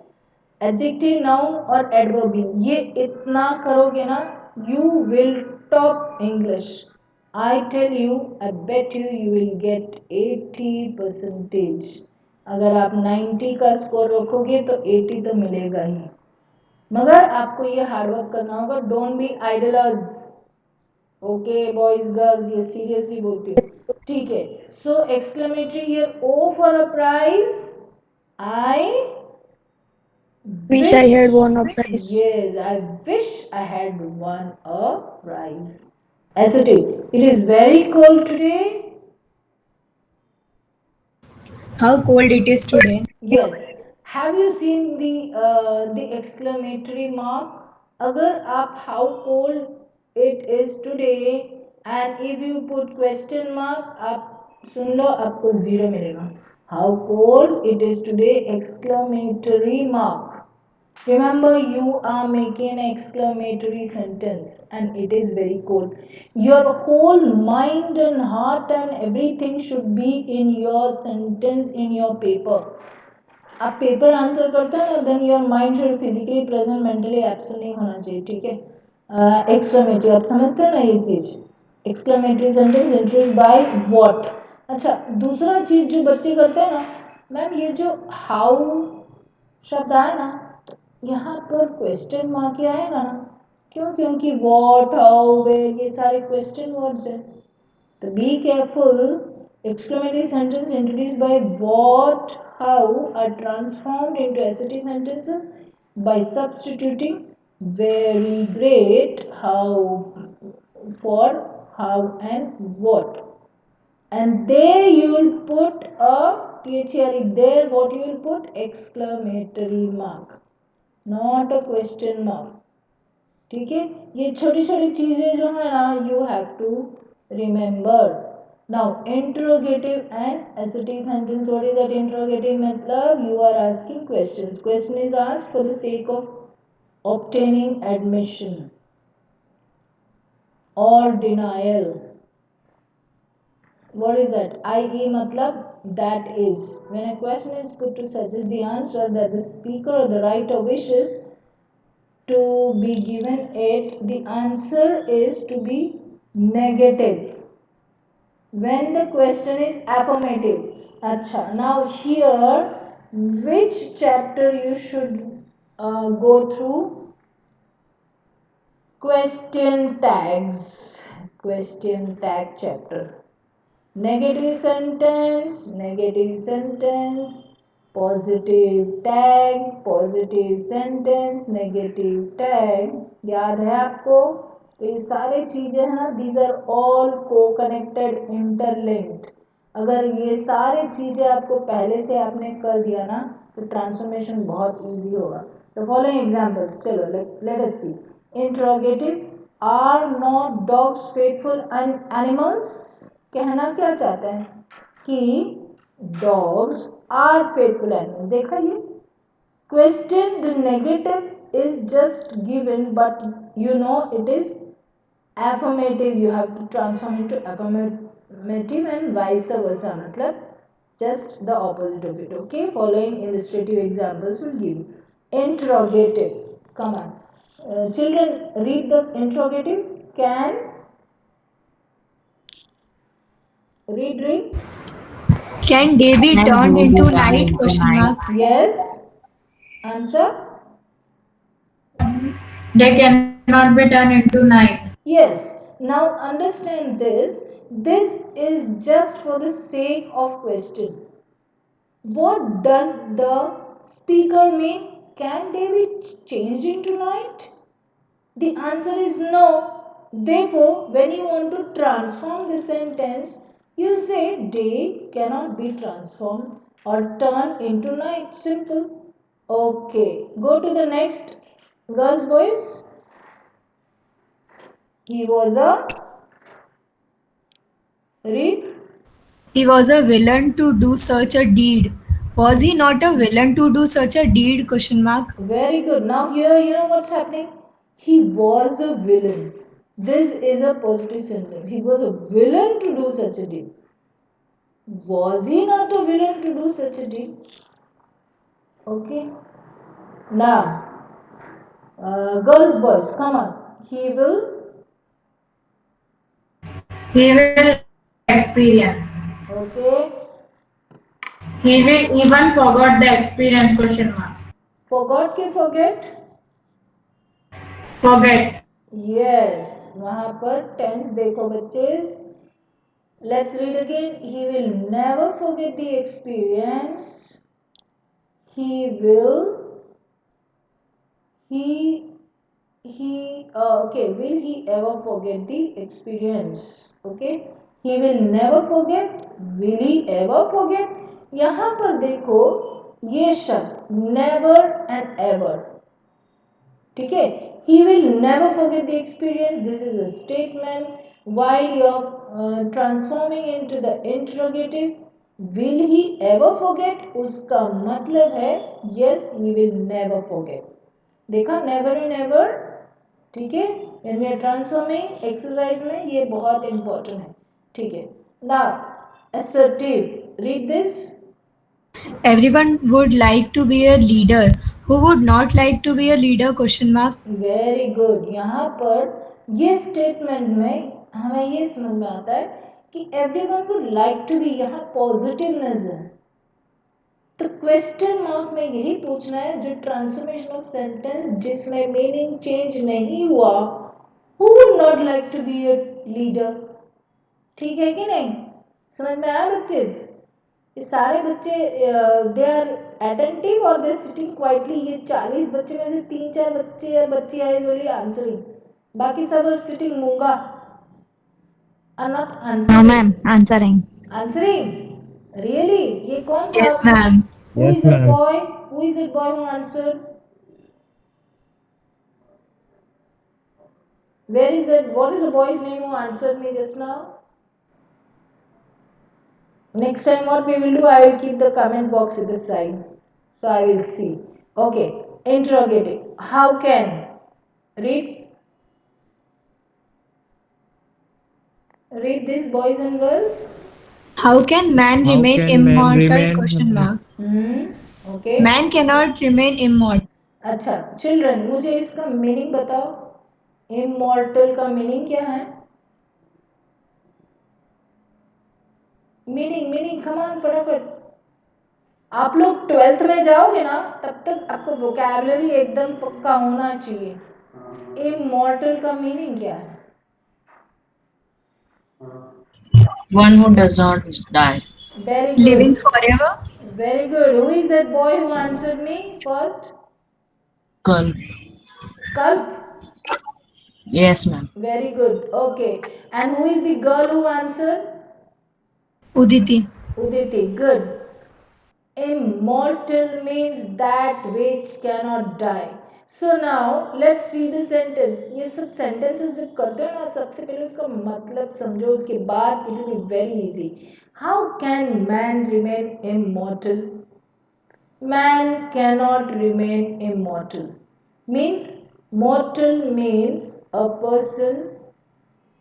adjective, noun और एडवर्बिंग. ये इतना करोगे ना, you will top English. I tell you, I bet you will get 80%. अगर आप 90 का स्कोर रखोगे तो 80 तो मिलेगा ही, मगर आपको ये हार्डवर्क करना होगा. Don't be idlers. Okay boys girls, ये सीरियसली बोलती हूँ. ठीक है, so exclamatory here. O for a prize. I Wish I had won a prize. Yes, I wish I had won a prize. Assertive. It is very cold today. How cold it is today. Yes. Have you seen the exclamatory mark? अगर आप how cold it is today and if you put question mark, आप सुन लो, आपको 0 मिलेगा. How cold it is today, exclamatory mark. Remember, you are making an exclamatory sentence and it is very cold. Your whole mind and heart and everything should be in your sentence, in your paper. आप paper answer करते हो ना, then your mind should physically present, mentally absent नहीं होना चाहिए. ठीक है, exclamatory आप समझते हो ना ये चीज. Exclamatory sentence introduce by what. अच्छा, दूसरा चीज जो बच्चे करते हैं ना, मैम ये जो हाउ शब्द आया ना, यहाँ पर क्वेश्चन मार्क ही आएगा ना. क्यों? क्योंकि व्हाट, हाउ, वेयर ये सारे क्वेश्चन वर्ड्स हैं. तो be careful. Exclamatory sentence introduced by what, how are transformed into assertive sentences by substituting very great, how for how and what. and there you will put a THRE. There what you will put? Exclamatory mark, not a question mark. ठीक है, ये छोटी छोटी चीजें जो है ना, you have to remember. Now interrogative and ST sentence. What is that interrogative? मतलब you are asking questions. Question is asked for the sake of obtaining admission or denial. What is that? IE matlab that is. When a question is put to suggest the answer that the speaker or the writer wishes to be given it, the answer is to be negative. When the question is affirmative. Acha, now here which chapter you should go through? Question tags. Question tag chapter. Negative sentence, positive sentence, negative tag. याद है आपको? तो ये सारे चीजें हैं ना, these are all co-connected, interlinked. अगर ये सारे चीजें आपको पहले से आपने कर दिया ना, तो ट्रांसफॉर्मेशन बहुत इजी होगा. The following examples. चलो let us see. Interrogative. Are not dogs faithful animals? कहना क्या चाहते हैं कि dogs are faithful animals. देखा ये question, the negative is just given, but you know it is affirmative. You have to transform into affirmative and vice versa. मतलब just the opposite of it. Okay, following illustrative examples will give you. Interrogative. Come on, children, read the interrogative. Can read. Can day be Can turned day be into turned night? into Question night? mark. Yes. Answer. They cannot be turned into night. Yes. Now understand this. This is just for the sake of question. What does the speaker mean? Can they be changed into night? The answer is no. Therefore, when you want to transform the sentence, you say day cannot be transformed or turned into night. Simple. Okay. Go to the next. Girls, boys. He was a read. He was a villain to do such a deed. Was he not a villain to do such a deed? Question mark. Very good. Now here you know what's happening. He was a villain. This is a positive sentence. He was a villain to do such a deed. Was he not a villain to do such a deed? Okay. Now, girls, boys, come on. He will. He will experience. Okay. He will even forgot the experience. Question mark. Forgot के forget. Forget. Yes. वहाँ पर tense देखो बच्चे. Let's read again. He will never forget the experience. He will. Okay. Will he ever forget the experience? Okay. He will never forget. Will he ever forget? यहाँ पर देखो ये शब्द never and ever. ठीक है. He will never forget the experience. This is a statement. While you're transforming into the interrogative, will he ever forget? उसका मतलब है yes, he will never forget. देखा never and ever. ठीक है. When we are transforming exercise में ये बहुत important है. ठीक है. Now assertive. Read this. Everyone would like to be a leader. Who would not like to be a leader? Question mark. Very good. यहाँ पर ये स्टेटमेंट में हमें ये समझ में आता है कि everyone would like to be. यहाँ पॉजिटिवनेस है. तो क्वेश्चन मार्क में यही पूछना है जो ट्रांसफॉर्मेशन ऑफ सेंटेंस जिसमें मीनिंग चेंज नहीं हुआ. Who would not like to be a leader? ठीक है कि नहीं? समझ में आया बच्चे? ये सारे बच्चे दे आर अटेंटिव और दे सिटिंग क्वाइटली. ये 40 बच्चे में से 3-4 बच्चे या बच्ची आए ओनली आंसरिंग. बाकी सब आर सिटिंग मूंगा, are not No, answering. ma'am. Answering. Answering? Really? ये कौन था? Yes, ma'am. Who Yes, is that ma'am. boy? Who is that boy who answered? Where is that? What is the boy's name who answered me just now? Next time, what we will do, I will keep the comment box to the side. So I will see. Okay. Interrogative. How can? Read. Read this, boys and girls. How can man How remain can man immortal? Question remain? mark. Okay. Man cannot remain immortal. अच्छा children मुझे इसका meaning बताओ immortal का meaning क्या है meaning meaning कमान फटाफट आप लोग 12th में जाओगे ना तब तक आपको वोकैबुलरी एकदम पक्का होना चाहिए इमॉर्टल का मीनिंग क्या है One who does not die. Very Living good forever. Very good who is that boy who answered me first Girl. कल्प Yes, ma'am. Very good okay and who is the girl who answered Uditi. Uditi, good. Immortal means that which cannot die. So now let's see the sentence. ये सब sentences जब करते हो ना सबसे पहले उसका मतलब समझो उसके बाद it will be very easy. How can man remain immortal? Man cannot remain immortal. Means mortal means a person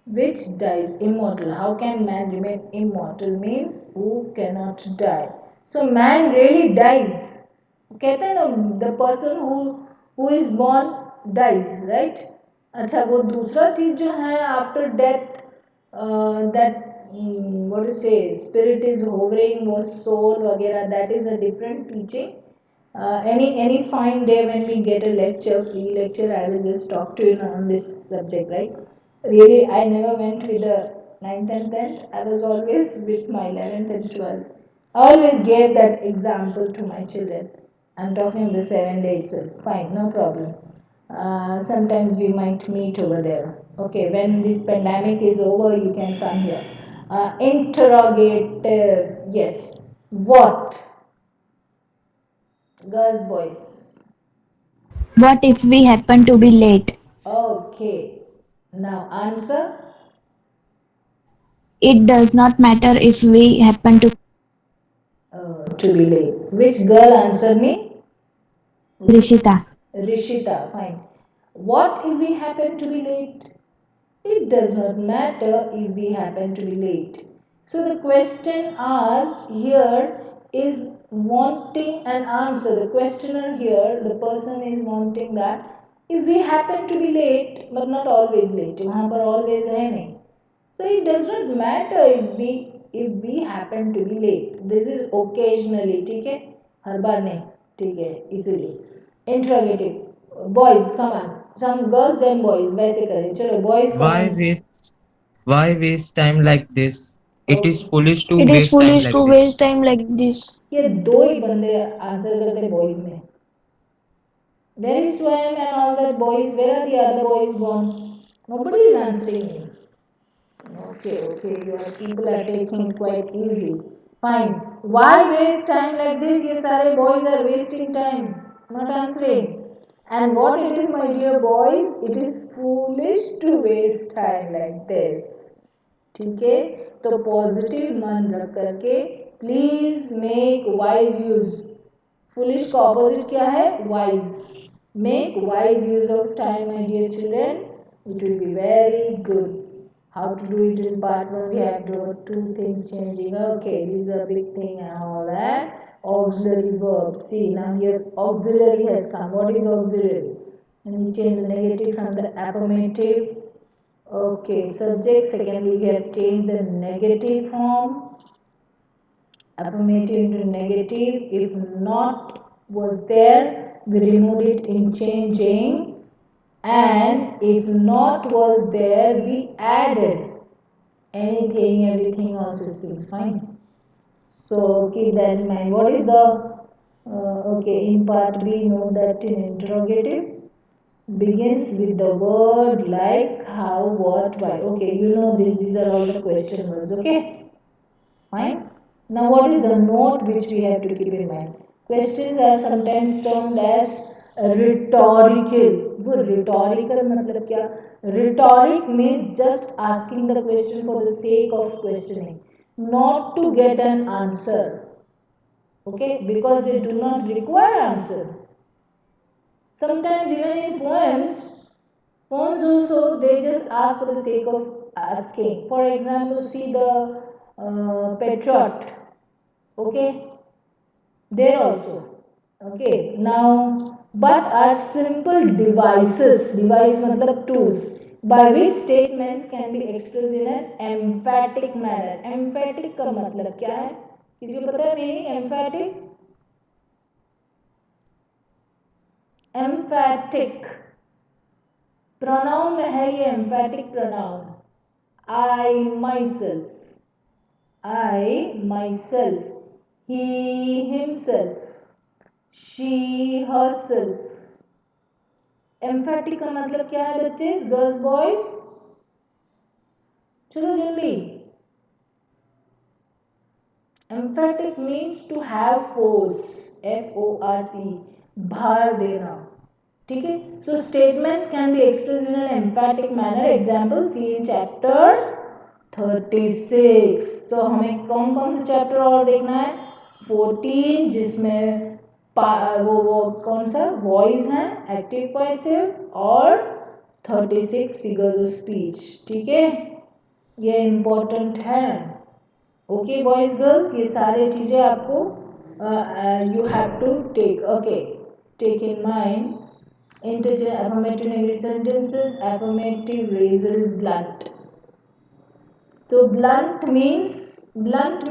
which dies immortal. How can man remain immortal means who cannot die. So man really dies. कहते हैं ना the person who is born dies, right? अच्छा वो दूसरा चीज जो है after death that what to say spirit is hovering वो soul वगैरह that is a different teaching. Any fine day when we get a lecture, free lecture, I will just talk to you on this subject, right? Really, I never went with the ninth and 10th. I was always with my 11th and 12th. I always gave that example to my children. I'm talking of the 7 day itself. Fine, no problem. Sometimes we might meet over there. Okay, when this pandemic is over, you can come here. Interrogate, yes. What? Girls, boys. What if we happen to be late? Okay. Now answer. It does not matter if we happen To be late. Which girl answered me? Rishita. Rishita. Fine. What if we happen to be late? It does not matter if we happen to be late. So the question asked here is wanting an answer. The questioner here, the person is wanting that if we happen to be late, but not always late. वहाँ पर always है नहीं. So it does not matter if we happen to be late. This is occasionally, ठीक है? हर बार नहीं, ठीक है? Easily. Interrogative. Boys, come on. Some girls then boys. वैसे करें. चलो boys, come Why on. waste why waste time like this? It is Okay. foolish to It is waste time foolish to like this. waste time like this. ये दो ही बंदे answer करते boys में. Where is Swam and all that boys? Where are the other boys gone? Nobody is answering me. Okay, your people are taking it quite easy. Fine. Why waste time like this? Ye sare boys are wasting time, not answering. And what it is, my dear boys, it is foolish to waste time like this. ठीक है तो positive मन रख करके please make wise use foolish का opposite क्या है wise make wise use of time my dear children it will be very good how to do it in part 1 we have got two things changing okay this is a big thing and all that auxiliary verb see now here auxiliary has come what is auxiliary and we change the negative from the affirmative okay subject secondly we have changed the negative form affirmative into negative. If not was there, we removed it in changing. And if not was there, we added anything, everything, all systems. Fine. So keep that in mind. What is the okay? In part B, know that in interrogative begins with the word like, how, what, why. Okay, you know this. These are all the question words. Okay. Fine. Now, what is the note which we have to keep in mind? Questions are sometimes termed as rhetorical. वो rhetorical मतलब क्या? Rhetoric means just asking the question for the sake of questioning, not to get an answer. Okay, because they do not require answer. Sometimes even in poems also they just ask for the sake of asking. For example, see the Petrarch. Okay, there also. Okay, now but are simple device matlab tools by which statements can be expressed in an emphatic manner. Emphatic का मतलब क्या है? किसी को पता है meaning emphatic? Emphatic pronoun में है ये emphatic pronoun. I myself, he himself, she herself. Emphatic का मतलब क्या है बच्चे? गर्ल्स बॉयज चलो जल्दी. Emphatic means to have force. FORC, भार देना. ठीक है. So statements can be expressed in an emphatic manner. Example see in chapter 36. तो हमें कौन कौन से चैप्टर और देखना है? 14 जिसमें वो कौन सा वॉइस है एक्टिव पैसिव और 36 फिगर्स ऑफ स्पीच. ठीक है, ये इम्पोर्टेंट है. ओके बॉयज गर्ल्स, ये सारे चीजें आपको you have to take. Okay, take in mind. Integer, affirmative, negative sentences. Affirmative razor is blunt. So blunt means what,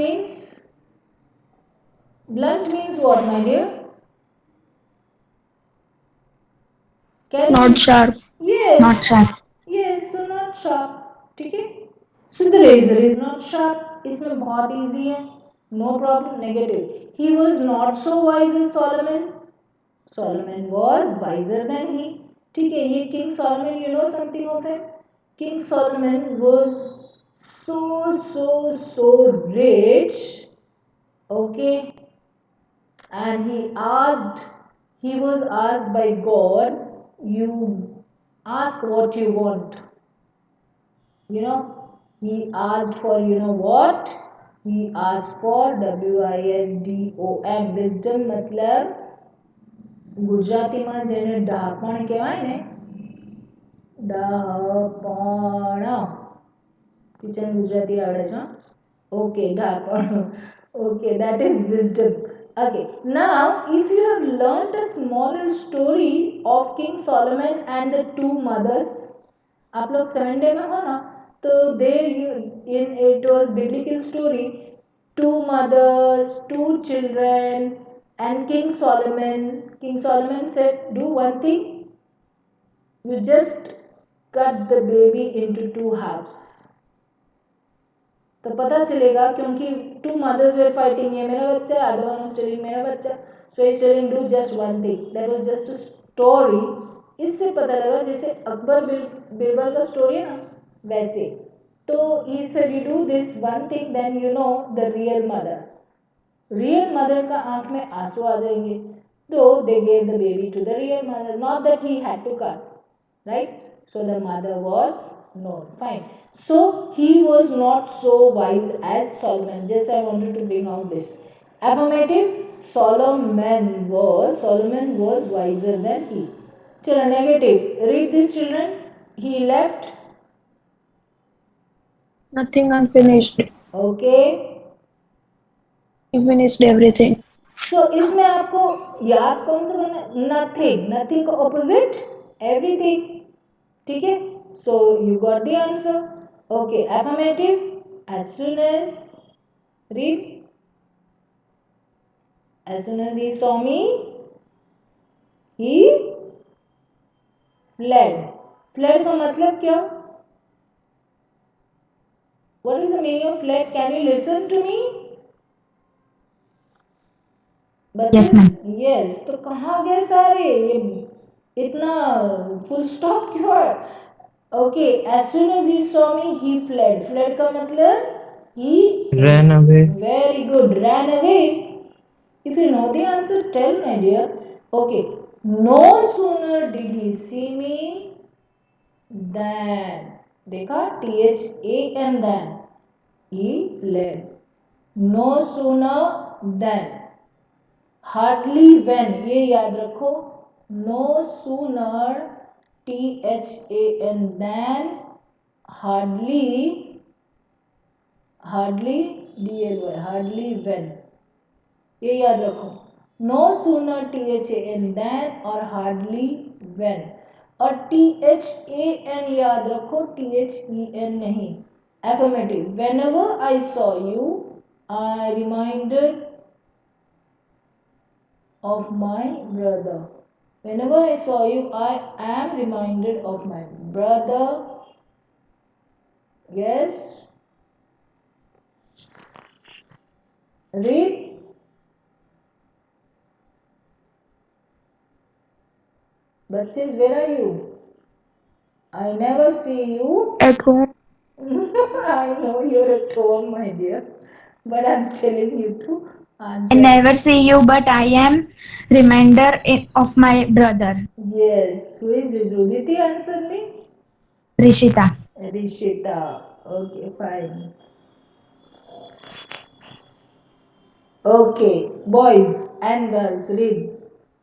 my dear? Not sharp. Yes. Not sharp. Yes, so not sharp. ठीक है. So the razor is not sharp. इसमें बहुत easy है. No problem. Negative. He was not so wise as Solomon. Solomon was wiser than he. ठीक है, ये King Solomon, you know something of him? King Solomon was so rich. Okay, and he was asked by God, you ask what you want. You know, he asked for, you know what? He asked for WISDOM. Wisdom मतलब ગુજરાતીમાં જેને ડાહપણ કહેવાય ને, ડાહપણ. Kitchen Gujarati આવડે છે? Okay, ડાહપણ. Okay, that is wisdom. Okay, now if you have learnt a small story of King Solomon and the two mothers, आप लोग 7 day में हो ना, तो there you in it was biblical story. Two mothers, two children, and King Solomon. King Solomon said, do one thing. You just cut the baby into two halves. तो पता चलेगा क्योंकि टू मदर्स वर फाइटिंग. ये मेरा बच्चा, other one was telling मेरा बच्चा. So is telling do just one thing. That was just a story. इससे पता लगा जैसे अकबर बिरबल का स्टोरी है ना, वैसे. तो he said you do this one thing, then you know the real mother. Real mother का आंख में आंसू आ जाएंगे. तो they gave the baby to the real mother, not that he had to cut, right? So the mother was known. Fine. So he was not so wise as Solomon. Just I wanted to bring out this. Affirmative. Solomon was wiser than he. Children, negative. Read this, children. He left. Nothing unfinished. Okay. He finished everything. So इसमें आपको याद कौन सा करना? Nothing. Nothing का opposite everything. ठीक है. So you got the answer. Okay, affirmative. As soon as read. As soon as he saw me, he fled. Fled का मतलब क्या? What is the meaning of fled? Can you listen to me? Yes, ma'am. Yes. तो कहाँ गए सारे? ये इतना full stop क्यों है? Okay, as soon as he saw me, he fled. Fled का मतलब He Ran away. very good. Ran away. If you know the answer, tell my dear. Okay. No sooner did he see me than. देखा THAN than. He fled. No sooner than. Hardly when. ये याद रखो. No sooner THAN than. Hardly DLY hardly when ये याद रखो no sooner THAN than और hardly when और THAN याद रखो THEN नहीं affirmative whenever I saw you I reminded of my brother whenever I saw you I am reminded of my brother yes read Bachis, where are you? I never see you. At home. I know you're at home, my dear. But I'm telling you to I answer. never see you, but I am of my brother, Yes. Who is this? Uditi answer me? Rishita. Rishita. Okay, fine. Okay. Boys and girls, read.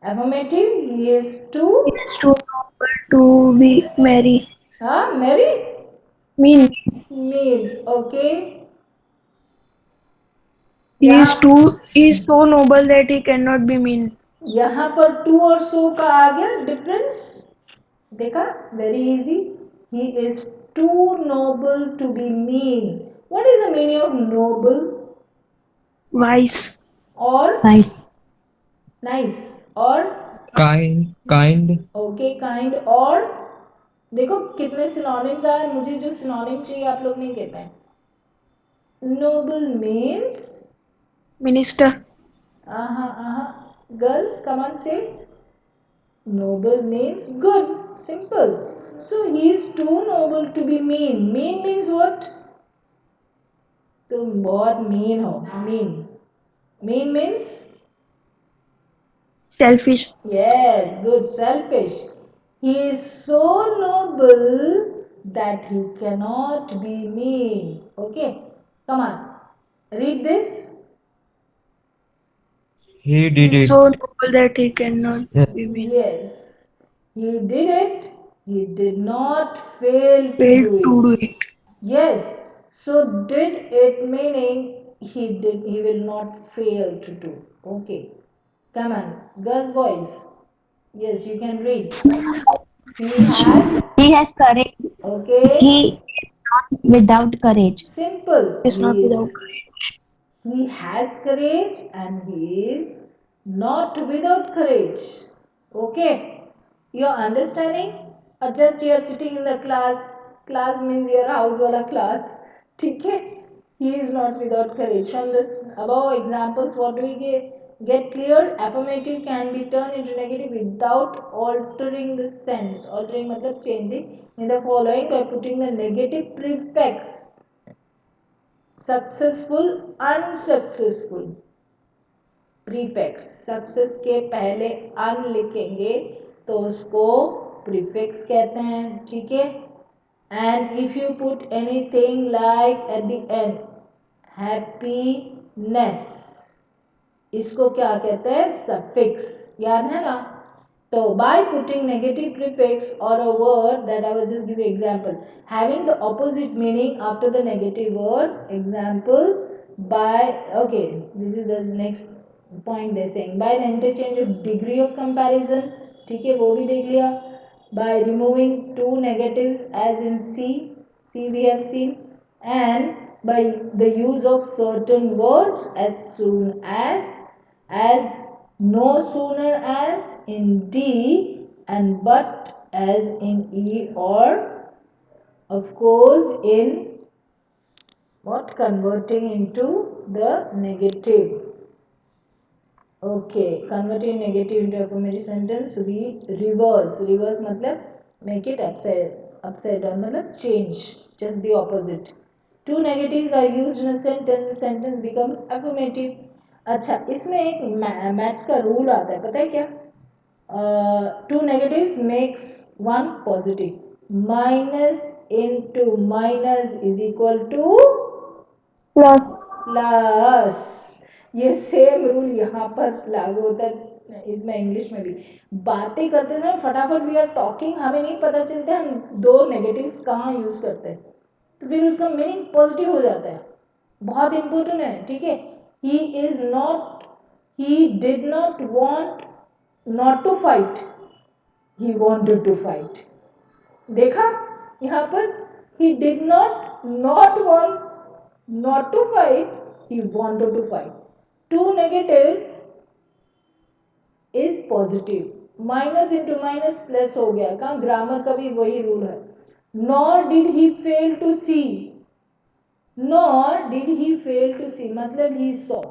Affirmative. He is too. It's too noble to be married. Huh? Mary? Mean. Mean. Okay. He Yeah. is so noble that he cannot be mean. यहाँ पर to और सो का आ गया difference देखा very easy he is too noble to be mean what is the meaning of noble Wise. और Nice. Nice और Kind. Okay kind और देखो कितने सिनोनिम्स आए मुझे जो सिनोनिम चाहिए आप लोग नहीं कहते हैं noble means Minister. Girls come on say Noble means good. Simple. So he is too noble to be mean. Mean means what? तुम बहुत mean हो. Mean. Mean means? Selfish. Yes, good. Selfish. He is so noble that he cannot be mean. Okay. Come on. Read this. He did He is it. so noble that he cannot Yes. be mean. Yes. He did it. He did not fail to Failed do to do it. it. Yes. So did it meaning he will not fail to do. Okay. Come on. Girls, boys. Yes, you can read. He has He has courage. okay. He is not without courage. Simple. It's not without courage. He has courage and he is not without courage. Okay. You're understanding? Or just you're sitting in the class. Class means your house wala class. Okay? He is not without courage. From this above examples, what do we get cleared? Affirmative can be turned into negative without altering the sense. Altering matlab changing in the following by putting the negative prefix. Successful, unsuccessful. Prefix success के पहले अन लिखेंगे तो उसको prefix कहते हैं ठीक है and if you put anything like at the end happiness इसको क्या कहते हैं सफिक्स याद है ना so by putting negative prefix or a word that I was just giving example having the opposite meaning after the negative word example by okay this is the next point they're saying by the interchange of degree of comparison ठीक है वो भी देख लिया by removing two negatives as in C we have seen and by the use of certain words as soon as no sooner as in D and but as in E or of course in what converting into the negative. Okay, converting negative into affirmative sentence we reverse मतलब make it upside down मतलब change just the opposite Two negatives are used in a sentence becomes affirmative. अच्छा, इसमें एक maths का rule आता है, पता है क्या? Two negatives makes one positive. Minus into minus is equal to Plus. Plus. ये सेम रूल यहाँ पर लागू होता है इसमें इंग्लिश में भी. बातें करते समय फटाफट वी आर टॉकिंग, हमें नहीं पता चलता हम दो नेगेटिव्स कहाँ यूज करते हैं, तो फिर उसका मीनिंग पॉजिटिव हो जाता है. बहुत इंपॉर्टेंट है, ठीक है. He is not, he did not want not to fight, he wanted to fight. देखा यहाँ पर, he did not want not to fight, he wanted to fight. Two negatives is positive. Minus into minus plus हो गया. कहाँ grammar का भी वही rule है. Nor did he fail to see, nor did he fail to see मतलब he saw.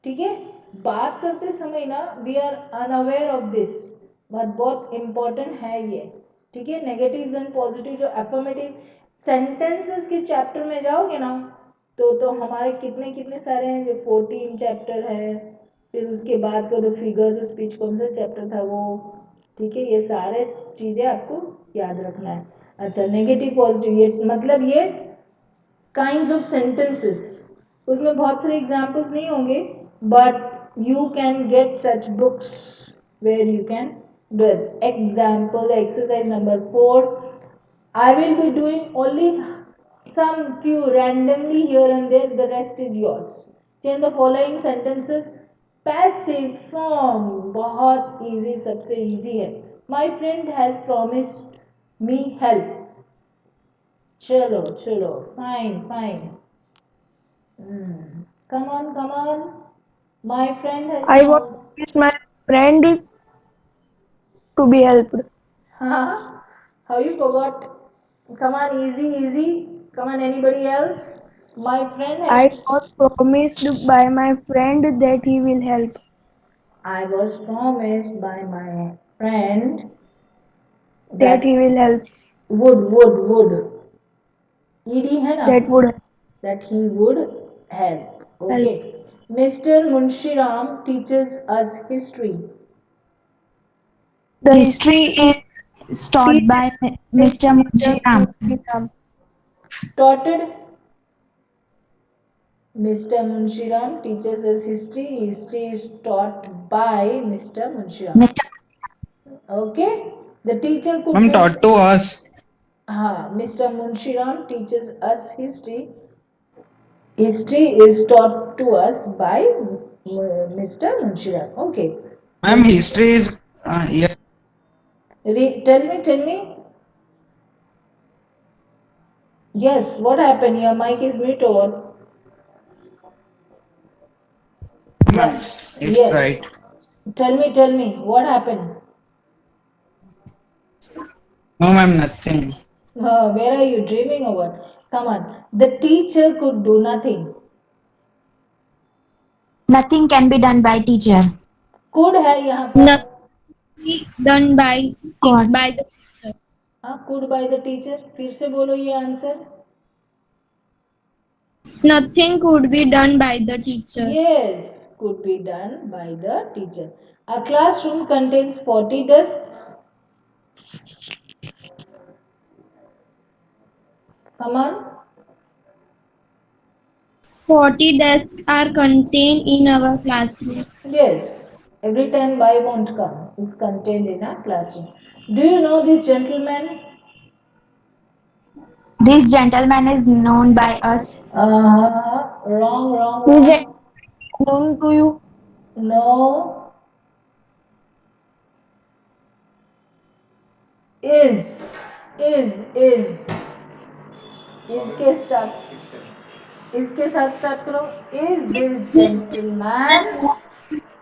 ठीक है. बात करते समय ना we are unaware of this, but बहुत इंपॉर्टेंट है ये. ठीक है. नेगेटिव्स एंड पॉजिटिव जो अफर्मेटिव सेंटेंसेस के चैप्टर में जाओगे ना, तो हमारे कितने कितने सारे हैं, जो 14 चैप्टर है. फिर उसके बाद का जो फिगर्स ऑफ स्पीच कौन सा चैप्टर था वो. ठीक है. ये सारे चीजें आपको याद रखना है. अच्छा, नेगेटिव पॉजिटिव ये मतलब ये काइंड्स ऑफ सेंटेंसेस, उसमें बहुत सारे एग्जाम्पल्स नहीं होंगे, but you can get such books where you can get example. Exercise number 4, I will be doing only some few randomly here and there, the rest is yours. Change the following sentences. Passive form बहुत easy, सबसे easy है. My friend has promised me help. चलो चलो, fine fine. Come on. My friend has I want my friend to be helped. Huh? How you forgot? Come on, easy. Come on, anybody else? My friend I has. was promised by my friend that he will help. I was promised by my friend That he will help. would. ED है ना? That would That he would help. Okay. Mr. Munshiram teaches us history. The history is taught by Mr. Munshiram. Taught. Mr. Munshiram teaches us history. History is taught by Mr. Munshiram. Mr. Okay. The teacher could I'm taught to us. Mr. Munshiram teaches us history. History is taught to us by Mr. Munshiram. Okay. Ma'am, history is yeah. Tell me. Yes, what happened? Your mic is mute or what? Ma'am, it's Yes. right. Tell me, what happened? No, ma'am, nothing. Where are you dreaming or what? Come on. The teacher could do nothing. Nothing can be done by teacher. Could है यहाँ पर. done by God. by the teacher. Could by the teacher. फिर से बोलो ये answer. Nothing could be done by the teacher. Yes, could be done by the teacher. A classroom contains 40 desks. Come on. 40 desks are contained in our classroom. Yes, every time by won't come is contained in a classroom. Do you know this gentleman? This gentleman is known by us. Wrong. Is it known to you? No. Is. इसके साथ start करो. Is this gentleman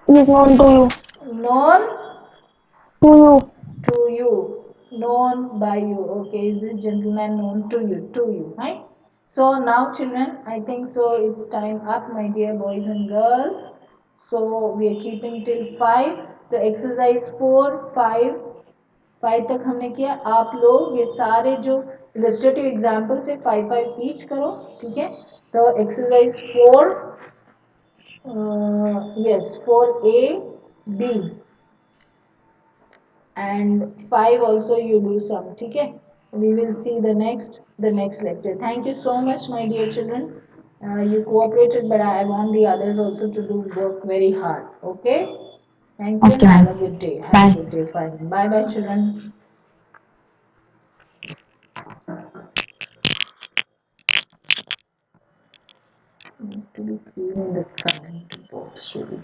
Is known to you. known To you. to you? Known by you. Okay, is this gentleman known to you? To you, right? So now children, I think so it's time up, my dear boys and girls. So we are keeping till 5. तो exercise 4, 5 तक हमने किया. आप लोग ये सारे जो illustrative example से 5 each करो, ठीक है. तो exercise 4, yes, 4A, B and 5 also you do some, ठीक है. We will see the next lecture. Thank you so much, my dear children. You cooperated, but I want the others also to do work very hard. Okay. Thank you and Okay, have a ma'am. good day. Have a Bye. good day. Fine. Bye bye, children. To be seen in the comment box, really.